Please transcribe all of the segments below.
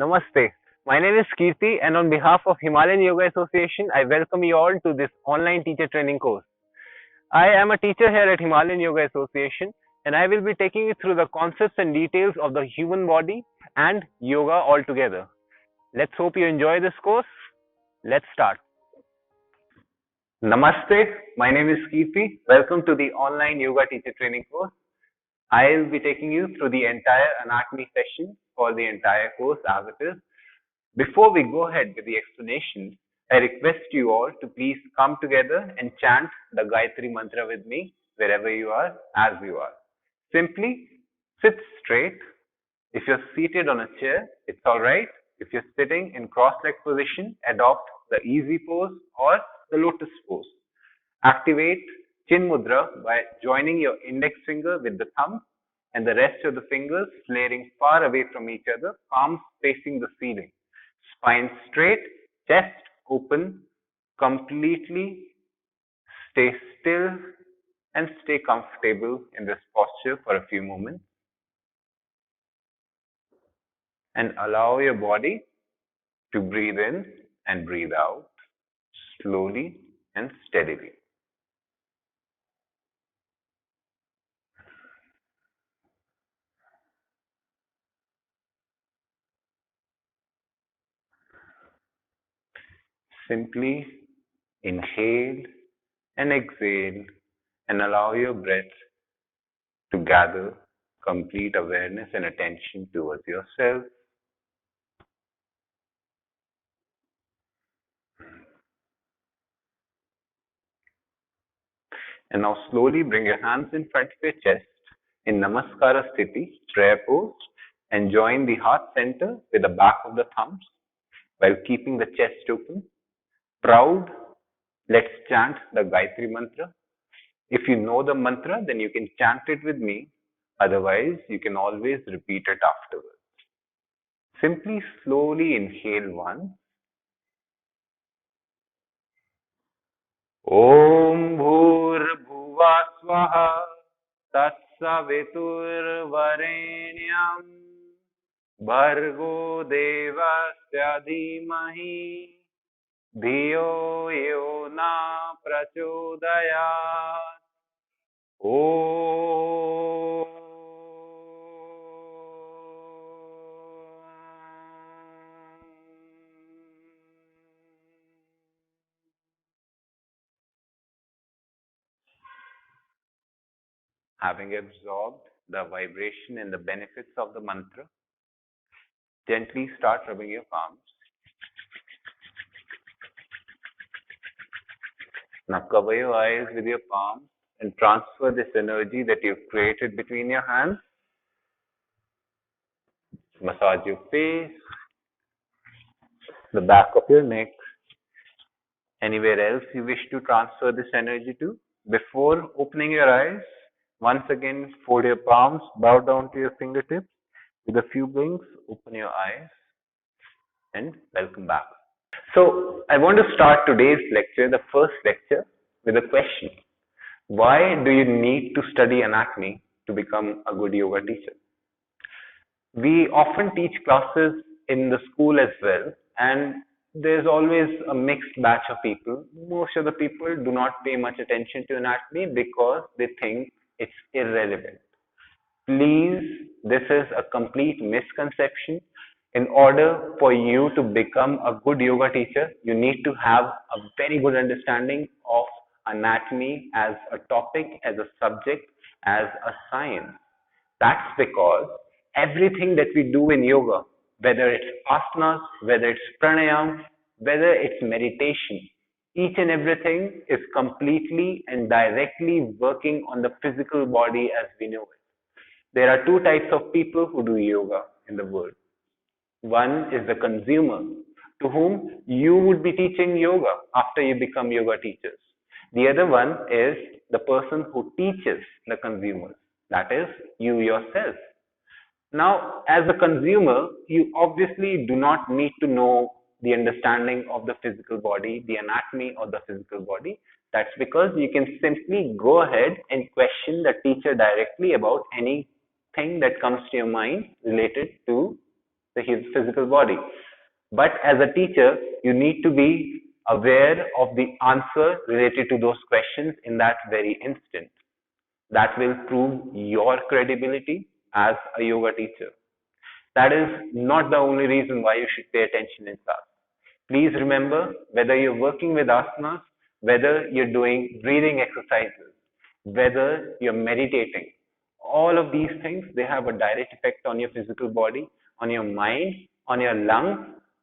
Namaste. My name is Kirti, and on behalf of Himalayan Yoga Association, I welcome you all to this online teacher training course. I am a teacher here at Himalayan Yoga Association, and I will be taking you through the concepts and details of the human body and yoga altogether. Let's hope you enjoy this course. Let's start. Namaste. My name is Kirti. Welcome to the online yoga teacher training course. I'll be taking you through the entire anatomy session for the entire course as it is. Before we go ahead with the explanation, I request you all to please come together and chant the Gayatri Mantra with me wherever you are, as you are. Simply sit straight. If you're seated on a chair, it's alright. If you're sitting in cross-leg position, adopt the easy pose or the lotus pose. Activate Chin Mudra by joining your index finger with the thumb and the rest of the fingers flaring far away from each other, palms facing the ceiling. Spine straight, chest open, completely stay still and stay comfortable in this posture for a few moments. And allow your body to breathe in and breathe out slowly and steadily. Simply inhale and exhale and allow your breath to gather complete awareness and attention towards yourself. And now slowly bring your hands in front of your chest in Namaskara Sthiti, prayer pose, and join the heart center with the back of the thumbs while keeping the chest open. Proud, let's chant the Gayatri Mantra. If you know the mantra, then you can chant it with me. Otherwise, you can always repeat it afterwards. Simply slowly inhale once. Om Bhurbhuva Swaha Tatsaviturvarenyam Bhargo Devasya Dhimahi Dhiyo Yo Na Prachodayat. Om. Having absorbed the vibration and the benefits of the mantra, gently start rubbing your palms. Now cover your eyes with your palms and transfer this energy that you've created between your hands. Massage your face, the back of your neck, anywhere else you wish to transfer this energy to. Before opening your eyes, once again fold your palms, bow down to your fingertips. With a few blinks, open your eyes and welcome back. So I want to start today's lecture, the first lecture, with a question. Why do you need to study anatomy to become a good yoga teacher? We often teach classes in the school as well, and there's always a mixed batch of people. Most of the people do not pay much attention to anatomy because they think it's irrelevant. Please, this is a complete misconception. In order for you to become a good yoga teacher, you need to have a very good understanding of anatomy as a topic, as a subject, as a science. That's because everything that we do in yoga, whether it's asanas, whether it's pranayam, whether it's meditation, each and everything is completely and directly working on the physical body as we know it. There are two types of people who do yoga in the world. One is the consumer, to whom you would be teaching yoga after you become yoga teachers. The other one is the person who teaches the consumers, that is, you yourself. Now, as a consumer, you obviously do not need to know the understanding of the physical body, the anatomy of the physical body. That's because you can simply go ahead and question the teacher directly about anything that comes to your mind related to the physical body. But as a teacher, you need to be aware of the answer related to those questions in that very instant. That will prove your credibility as a yoga teacher. That is not the only reason why you should pay attention in class. Please remember, whether you're working with asanas, whether you're doing breathing exercises, whether you're meditating, all of these things, they have a direct effect on your physical body, on your mind, on your lungs,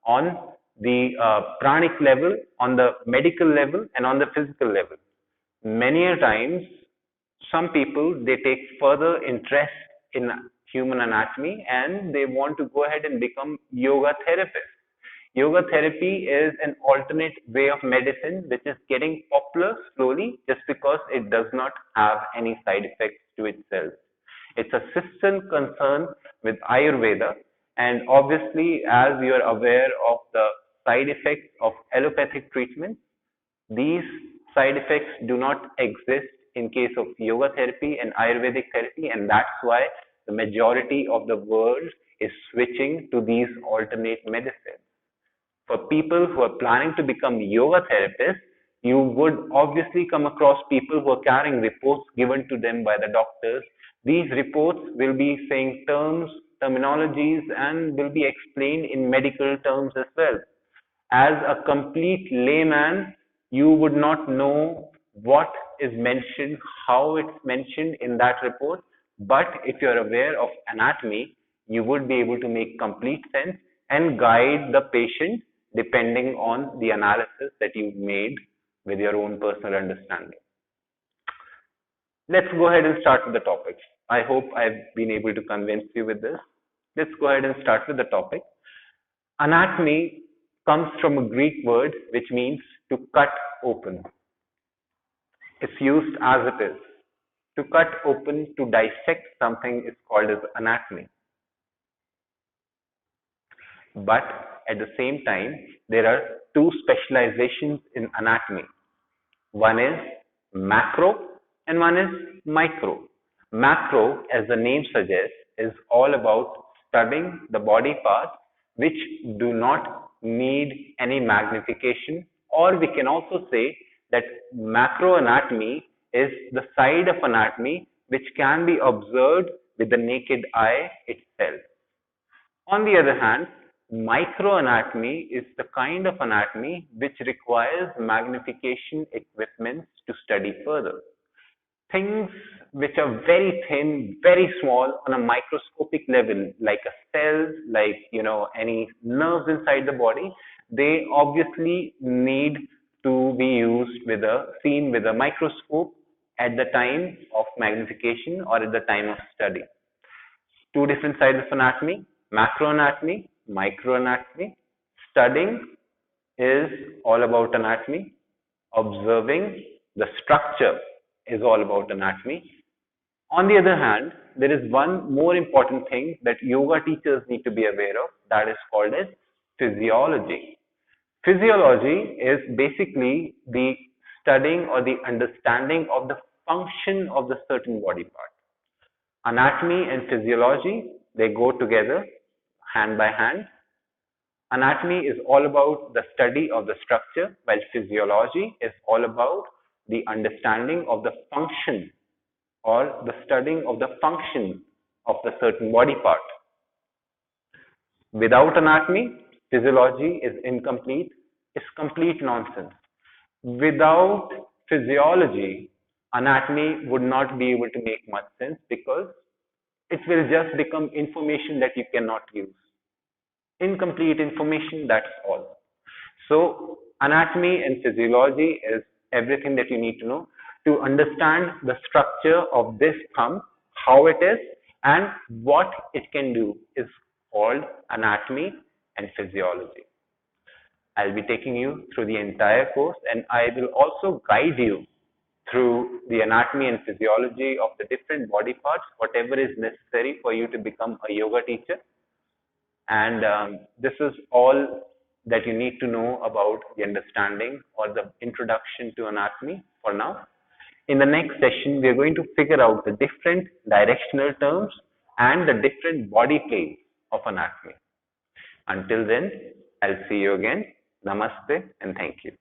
on the pranic level, on the medical level, and on the physical level. Many a times, some people, they take further interest in human anatomy and they want to go ahead and become yoga therapists. Yoga therapy is an alternate way of medicine which is getting popular slowly just because it does not have any side effects to itself. It's a sister concern with Ayurveda, and obviously, as you are aware of the side effects of allopathic treatment, these side effects do not exist in case of yoga therapy and Ayurvedic therapy, and that's why the majority of the world is switching to these alternate medicines. For people who are planning to become yoga therapists, you would obviously come across people who are carrying reports given to them by the doctors. These reports will be saying terminologies, and will be explained in medical terms as well. As a complete layman, you would not know what is mentioned, how it's mentioned in that report. But if you're aware of anatomy, you would be able to make complete sense and guide the patient depending on the analysis that you've made with your own personal understanding. Let's go ahead and start with the topic. I hope I've been able to convince you with this. Let's go ahead and start with the topic. Anatomy comes from a Greek word which means to cut open. It's used as it is. To cut open, to dissect something is called as anatomy. But at the same time, there are two specializations in anatomy. One is macro and one is micro. Macro, as the name suggests, is all about studying the body parts which do not need any magnification, or we can also say that macro anatomy is the side of anatomy which can be observed with the naked eye itself. On the other hand, microanatomy is the kind of anatomy which requires magnification equipment to study further. Things which are very thin, very small on a microscopic level, like a cell, like any nerves inside the body, they obviously need to be seen with a microscope at the time of magnification or at the time of study. Two different sides of anatomy: macroanatomy, microanatomy. Studying is all about anatomy. Observing the structure is all about anatomy. On the other hand, there is one more important thing that yoga teachers need to be aware of, that is called as physiology. Physiology is basically the studying or the understanding of the function of the certain body part. Anatomy and physiology, they go together hand by hand. Anatomy is all about the study of the structure, while physiology is all about the understanding of the function or the studying of the function of the certain body part. Without anatomy, physiology is incomplete, it's complete nonsense. Without physiology, anatomy would not be able to make much sense because it will just become information that you cannot use. Incomplete information, that's all. So, anatomy and physiology is everything that you need to know to understand the structure of this thumb, how it is, and what it can do is called anatomy and physiology. I'll be taking you through the entire course, and I will also guide you through the anatomy and physiology of the different body parts, whatever is necessary for you to become a yoga teacher. And this is all that you need to know about the understanding or the introduction to anatomy for now. In the next session, we are going to figure out the different directional terms and the different body planes of anatomy. Until then, I'll see you again. Namaste and thank you.